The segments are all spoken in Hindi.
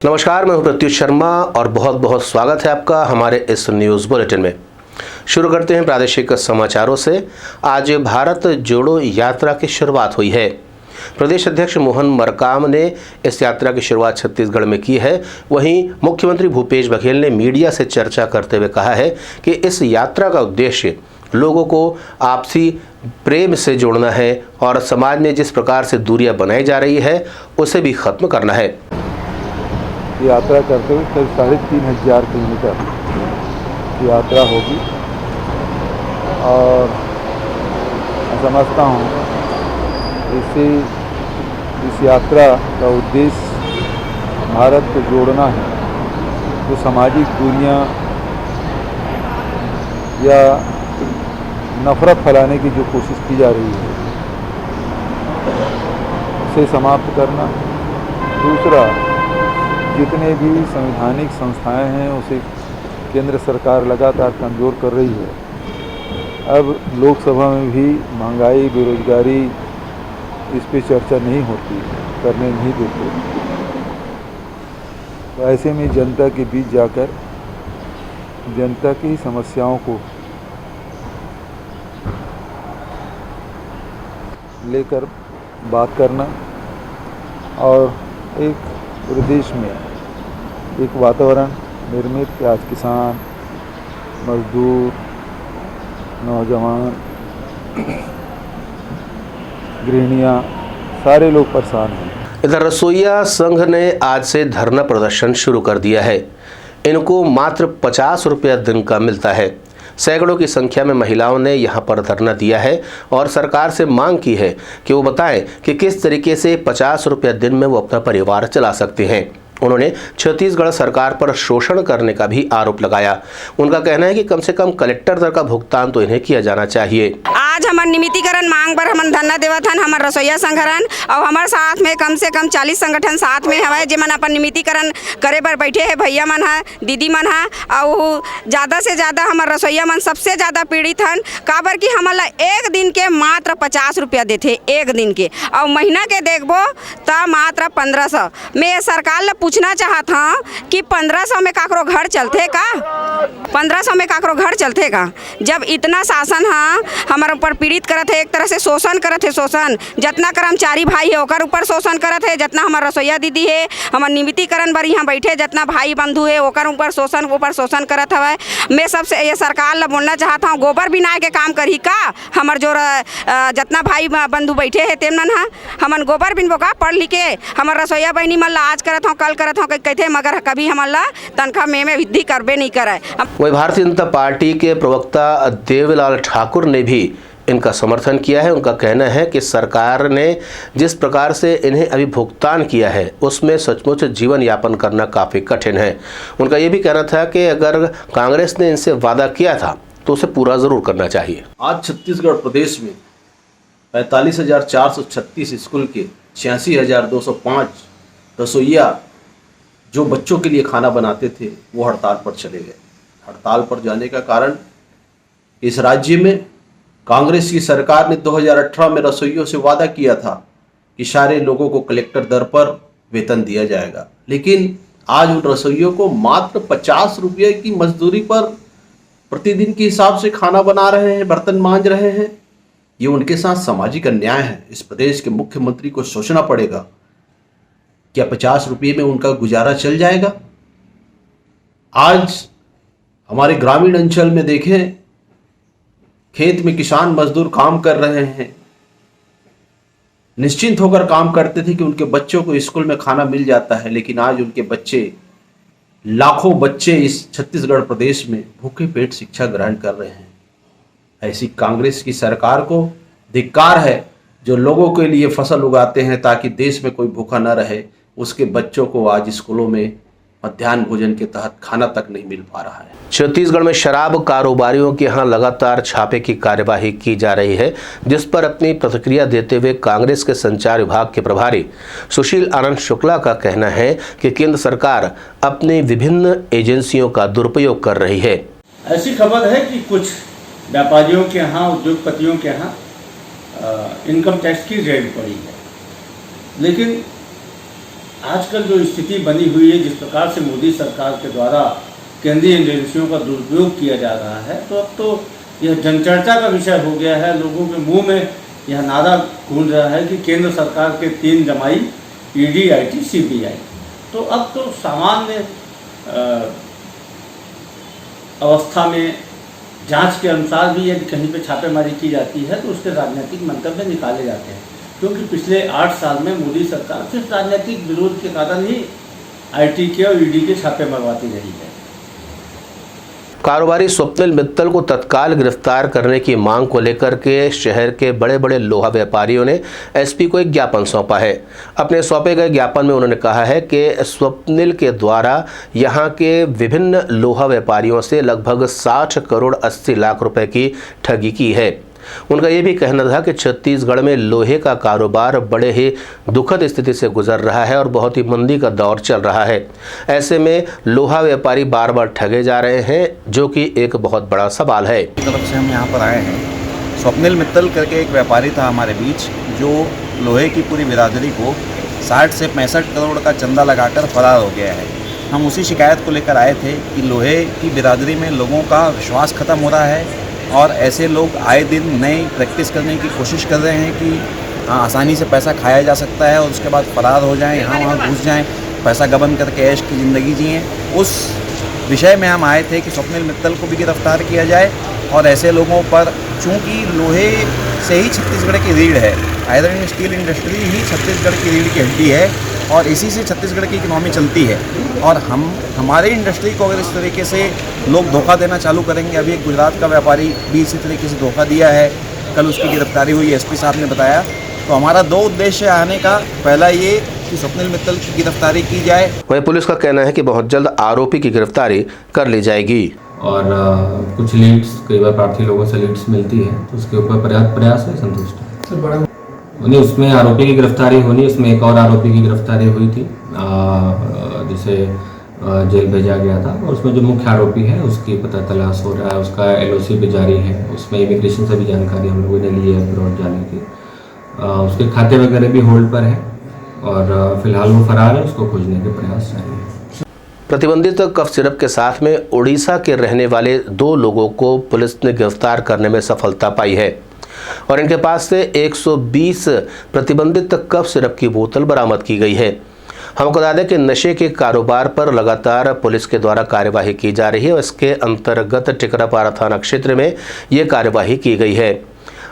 नमस्कार, मैं हूं प्रत्युष शर्मा और बहुत बहुत स्वागत है आपका हमारे इस न्यूज़ बुलेटिन में। शुरू करते हैं प्रादेशिक समाचारों से। आज भारत जोड़ो यात्रा की शुरुआत हुई है। प्रदेश अध्यक्ष मोहन मरकाम ने इस यात्रा की शुरुआत छत्तीसगढ़ में की है। वहीं मुख्यमंत्री भूपेश बघेल ने मीडिया से चर्चा करते हुए कहा है कि इस यात्रा का उद्देश्य लोगों को आपसी प्रेम से जोड़ना है और समाज में जिस प्रकार से दूरियां बनाई जा रही है उसे भी खत्म करना है। यात्रा करते हुए करीब 3,500 किलोमीटर की यात्रा होगी और मैं समझता हूँ इस यात्रा का उद्देश्य भारत को जोड़ना है। जो सामाजिक दूरियां या नफरत फैलाने की जो कोशिश की जा रही है उसे समाप्त करना। दूसरा, जितने भी संवैधानिक संस्थाएं हैं उसे केंद्र सरकार लगातार कमज़ोर कर रही है। अब लोकसभा में भी महंगाई, बेरोजगारी इस पे चर्चा नहीं होती, करने नहीं देते। तो ऐसे में जनता के बीच जाकर जनता की समस्याओं को लेकर बात करना और एक पूरे देश में एक वातावरण निर्मित कि आज किसान, मजदूर, नौजवान, गृहिणियाँ सारे लोग परेशान हैं। इधर रसोइया संघ ने आज से धरना प्रदर्शन शुरू कर दिया है। इनको मात्र 50 रुपया दिन का मिलता है। सैकड़ों की संख्या में महिलाओं ने यहां पर धरना दिया है और सरकार से मांग की है कि वो बताएं कि किस तरीके से 50 रुपया दिन में वो अपना परिवार चला सकते हैं। उन्होंने छत्तीसगढ़ सरकार पर शोषण करने का भी आरोप लगाया। उनका कहना है कि कम से कम कलेक्टर दर का भुगतान तो इन्हें किया जाना चाहिए। आज हमार नियमितीकरण मांग पर हमन धरना देवत हन। हमार रसोइया संगठन और हमारे साथ में कम से कम 40 संगठन साथ में हवे जेमन अपन नियमितीकरण करे बर बैठे है। भैया मन है, दीदी मन है और ज़्यादा से ज़्यादा हमार रसोइया मन सबसे ज़्यादा पीड़ित हन। काबर कि हमन ला एक दिन के मात्र 50 रुपया देते एक दिन के और महीना के देखबो तो मात्र 1500। मैं सरकार ला पूछना चाहत हूँ कि 1500 में काकरो घर चलते का? 1500 में काकरो घर चलते का? जब इतना शासन है हमारे ऊपर पीड़ित करत है, एक तरह से शोषण करत है। शोषण जितना कर्मचारी भाई है ओकर ऊपर शोषण करत है, जितना हमार रसोइया दीदी है हमार नियमितीकरण बर यहाँ बैठे जितना भाई बंधु है ओकर ऊपर शोषण करत हवे। मैं सबसे ये सरकार ला बोलना चाहता हूँ, गोबर बिनाए के काम करी का? हमार जो जितना भाई बंधु बैठे है तेमन है हमन गोबर बिनबो का? पढ़ लिख के हमार रसोइया बहनी मन ला आज करत हूँ कल करत हूँ कहते मगर कभी हमारे ला तनख्वाह में वृद्धि करबे नहीं करे। वही भारतीय जनता पार्टी के प्रवक्ता देवलाल ठाकुर ने भी इनका समर्थन किया है। उनका कहना है कि सरकार ने जिस प्रकार से इन्हें अभी भुगतान किया है उसमें सचमुच जीवन यापन करना काफ़ी कठिन है। उनका ये भी कहना था कि अगर कांग्रेस ने इनसे वादा किया था तो उसे पूरा ज़रूर करना चाहिए। आज छत्तीसगढ़ प्रदेश में 45,436 स्कूल के 86,205 रसोइया जो बच्चों के लिए खाना बनाते थे वो हड़ताल पर चले गए। हड़ताल पर जाने का कारण इस राज्य में कांग्रेस की सरकार ने 2018 में रसोइयों से वादा किया था कि सारे लोगों को कलेक्टर दर पर वेतन दिया जाएगा, लेकिन आज उन रसोइयों को मात्र 50 रुपये की मजदूरी पर प्रतिदिन के हिसाब से खाना बना रहे हैं, बर्तन मांज रहे हैं। ये उनके साथ सामाजिक अन्याय है। इस प्रदेश के मुख्यमंत्री को सोचना पड़ेगा, क्या 50 रुपये में उनका गुजारा चल जाएगा? आज हमारे ग्रामीण अंचल में देखें, खेत में किसान मजदूर काम कर रहे हैं, निश्चिंत होकर काम करते थे कि उनके बच्चों को स्कूल में खाना मिल जाता है, लेकिन आज उनके बच्चे, लाखों बच्चे इस छत्तीसगढ़ प्रदेश में भूखे पेट शिक्षा ग्रहण कर रहे हैं। ऐसी कांग्रेस की सरकार को धिक्कार है जो लोगों के लिए फसल उगाते हैं ताकि देश में कोई भूखा न रहे। उसके बच्चों को आज स्कूलों में मध्याह्न भोजन के तहत खाना तक नहीं मिल पा रहा है। छत्तीसगढ़ में शराब कारोबारियों के यहाँ लगातार छापे की कार्यवाही की जा रही है, जिस पर अपनी प्रतिक्रिया देते हुए कांग्रेस के संचार विभाग के प्रभारी सुशील आनंद शुक्ला का कहना है कि केंद्र सरकार अपनी विभिन्न एजेंसियों का दुरुपयोग कर रही है। ऐसी खबर है कि कुछ व्यापारियों के यहाँ, उद्योगपतियों के यहाँ इनकम टैक्स की रेड पड़ी है, लेकिन आजकल जो स्थिति बनी हुई है, जिस प्रकार से मोदी सरकार के द्वारा केंद्रीय एजेंसियों का दुरुपयोग किया जा रहा है, तो अब तो यह जनचर्चा का विषय हो गया है। लोगों के मुंह में यह नारा गूंज रहा है कि केंद्र सरकार के 3 जमाई ईडी, आईटी, सीबीआई। तो अब तो सामान्य अवस्था में जांच के अनुसार भी यदि कहीं पे छापेमारी की जाती है तो उसके राजनीतिक मंतव्य निकाले जाते हैं, क्योंकि पिछले 8 साल में मोदी सरकार सिर्फ राजनीतिक विरोध के कारण ही आईटी के और ईडी के छापे मरवाती रही है। कारोबारी स्वप्निल मित्तल को तत्काल गिरफ्तार करने की मांग को लेकर के शहर के बड़े बड़े लोहा व्यापारियों ने एसपी को एक ज्ञापन सौंपा है। अपने सौंपे गए ज्ञापन में उन्होंने कहा है कि स्वप्निल के द्वारा यहां के विभिन्न लोहा व्यापारियों से लगभग 60 करोड़ 80 लाख रुपए की ठगी की है। उनका ये भी कहना था कि छत्तीसगढ़ में लोहे का कारोबार बड़े ही दुखद स्थिति से गुजर रहा है और बहुत ही मंदी का दौर चल रहा है। ऐसे में लोहा व्यापारी बार बार ठगे जा रहे हैं, जो कि एक बहुत बड़ा सवाल है। तरफ से हम यहाँ पर आए हैं। स्वप्निल मित्तल करके एक व्यापारी था हमारे बीच, जो लोहे की पूरी बिरादरी को 60 से 65 करोड़ का चंदा लगाकर फरार हो गया है। हम उसी शिकायत को लेकर आए थे कि लोहे की बिरादरी में लोगों का विश्वास खत्म हो रहा है और ऐसे लोग आए दिन नई प्रैक्टिस करने की कोशिश कर रहे हैं कि आसानी से पैसा खाया जा सकता है और उसके बाद फरार हो जाएं, यहाँ वहाँ घुस जाएं, पैसा गबन करके ऐश की ज़िंदगी जिएँ। उस विषय में हम आए थे कि स्वप्निल मित्तल को भी गिरफ्तार किया जाए और ऐसे लोगों पर, चूँकि लोहे से ही छत्तीसगढ़ की रीढ़ है, आयरन एंड स्टील इंडस्ट्री ही छत्तीसगढ़ की रीढ़ की हड्डी है और इसी से छत्तीसगढ़ की इकनॉमी चलती है। और हमारे इंडस्ट्री को अगर इस तरीके से लोग धोखा देना चालू करेंगे, अभी एक गुजरात का व्यापारी भी इसी तरीके से धोखा दिया है, कल उसकी गिरफ्तारी हुई, एसपी साहब ने बताया। तो हमारा 2 उद्देश्य आने का, पहला ये कि स्वप्निल मित्तल की गिरफ्तारी की जाए। वहीं पुलिस का कहना है कि बहुत जल्द आरोपी की गिरफ्तारी कर ली जाएगी। और कुछ लीड्स, कई बार प्रार्थी लोगों से लीड्स मिलती है, तो उसके ऊपर पर्याप्त प्रयास है, संतुष्ट है सर। बड़ा नहीं, उसमें आरोपी की गिरफ्तारी होनी, उसमें एक और आरोपी की गिरफ्तारी हुई थी जिसे जेल भेजा गया था, और उसमें जो मुख्य आरोपी है उसकी पता तलाश हो रहा है, उसका एलओसी भी जारी है। उसमें इमिग्रेशन से भी जानकारी हम लोगों ने ली है अब्रॉड जाने की। उसके खाते वगैरह भी होल्ड पर है और फिलहाल वो फरार है, उसको खोजने के प्रयास जारी है। प्रतिबंधित कफ सिरप के साथ में उड़ीसा के रहने वाले 2 लोगों को पुलिस ने गिरफ्तार करने में सफलता पाई है और इनके पास से 120 प्रतिबंधित कफ सिरप की बोतल बरामद की गई है। हमको बता दें कि नशे के कारोबार पर लगातार पुलिस के द्वारा कार्यवाही की जा रही है और इसके अंतर्गत टिकरापारा थाना क्षेत्र में ये कार्यवाही की गई है।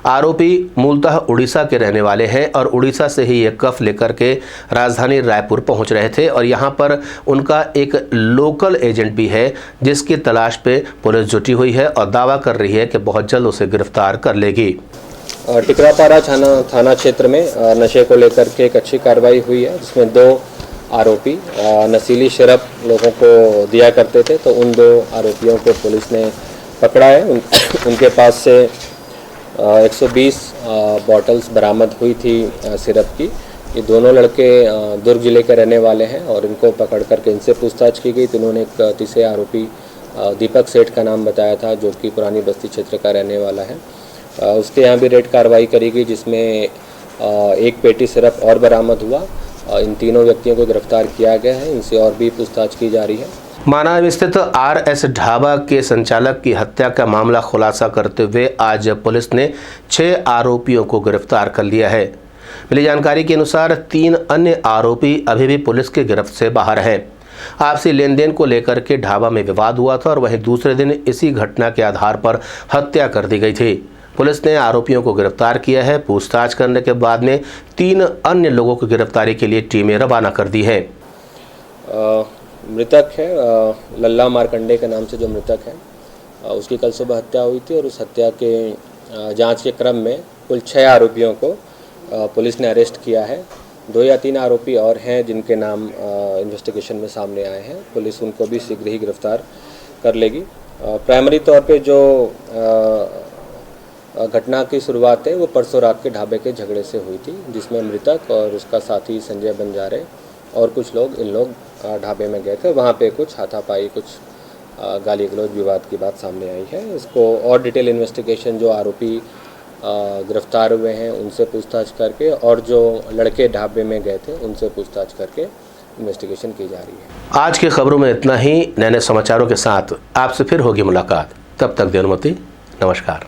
आरोपी मूलतः उड़ीसा के रहने वाले हैं और उड़ीसा से ही ये कफ लेकर के राजधानी रायपुर पहुंच रहे थे और यहां पर उनका एक लोकल एजेंट भी है, जिसकी तलाश पे पुलिस जुटी हुई है और दावा कर रही है कि बहुत जल्द उसे गिरफ्तार कर लेगी। टिकरापारा थाना क्षेत्र में नशे को लेकर के एक अच्छी कार्रवाई हुई है, जिसमें 2 आरोपी नशीली शराब लोगों को दिया करते थे, तो उन 2 आरोपियों को पुलिस ने पकड़ा है। उनके पास से 120 बॉटल्स बरामद हुई थी सिरप की। ये दोनों लड़के दुर्ग जिले के रहने वाले हैं और इनको पकड़ करके इनसे पूछताछ की गई तो इन्होंने एक तीसरे आरोपी दीपक सेठ का नाम बताया था, जो कि पुरानी बस्ती क्षेत्र का रहने वाला है। उसके यहाँ भी रेड कार्रवाई करी गई, जिसमें 1 पेटी सिरप और बरामद हुआ। इन तीनों व्यक्तियों को गिरफ्तार किया गया है, इनसे और भी पूछताछ की जा रही है। माना स्थित RS ढाबा के संचालक की हत्या का मामला खुलासा करते हुए आज पुलिस ने 6 आरोपियों को गिरफ्तार कर लिया है। मिली जानकारी के अनुसार 3 अन्य आरोपी अभी भी पुलिस के गिरफ्त से बाहर हैं। आपसी लेन देन को लेकर के ढाबा में विवाद हुआ था और वहीं दूसरे दिन इसी घटना के आधार पर हत्या कर दी गई थी। पुलिस ने आरोपियों को गिरफ्तार किया है। पूछताछ करने के बाद में 3 अन्य लोगों की गिरफ्तारी के लिए टीमें रवाना कर दी है। मृतक है लल्ला मारकंडे के नाम से जो मृतक है, उसकी कल सुबह हत्या हुई थी और उस हत्या के जांच के क्रम में कुल 6 आरोपियों को पुलिस ने अरेस्ट किया है। 2 या 3 आरोपी और हैं जिनके नाम इन्वेस्टिगेशन में सामने आए हैं। पुलिस उनको भी शीघ्र ही गिरफ्तार कर लेगी। प्राइमरी तौर पे जो घटना की शुरुआत है वो परसों रात के ढाबे के झगड़े से हुई थी, जिसमें मृतक और उसका साथी संजय बंजारे और कुछ लोग इन लोग ढाबे में गए थे। वहाँ पे कुछ हाथापाई, कुछ गाली गलौज, विवाद की बात सामने आई है। इसको और डिटेल इन्वेस्टिगेशन जो आरोपी गिरफ्तार हुए हैं उनसे पूछताछ करके और जो लड़के ढाबे में गए थे उनसे पूछताछ करके इन्वेस्टिगेशन की जा रही है। आज की खबरों में इतना ही। नए नए समाचारों के साथ आपसे फिर होगी मुलाकात। तब तक देर मती, नमस्कार।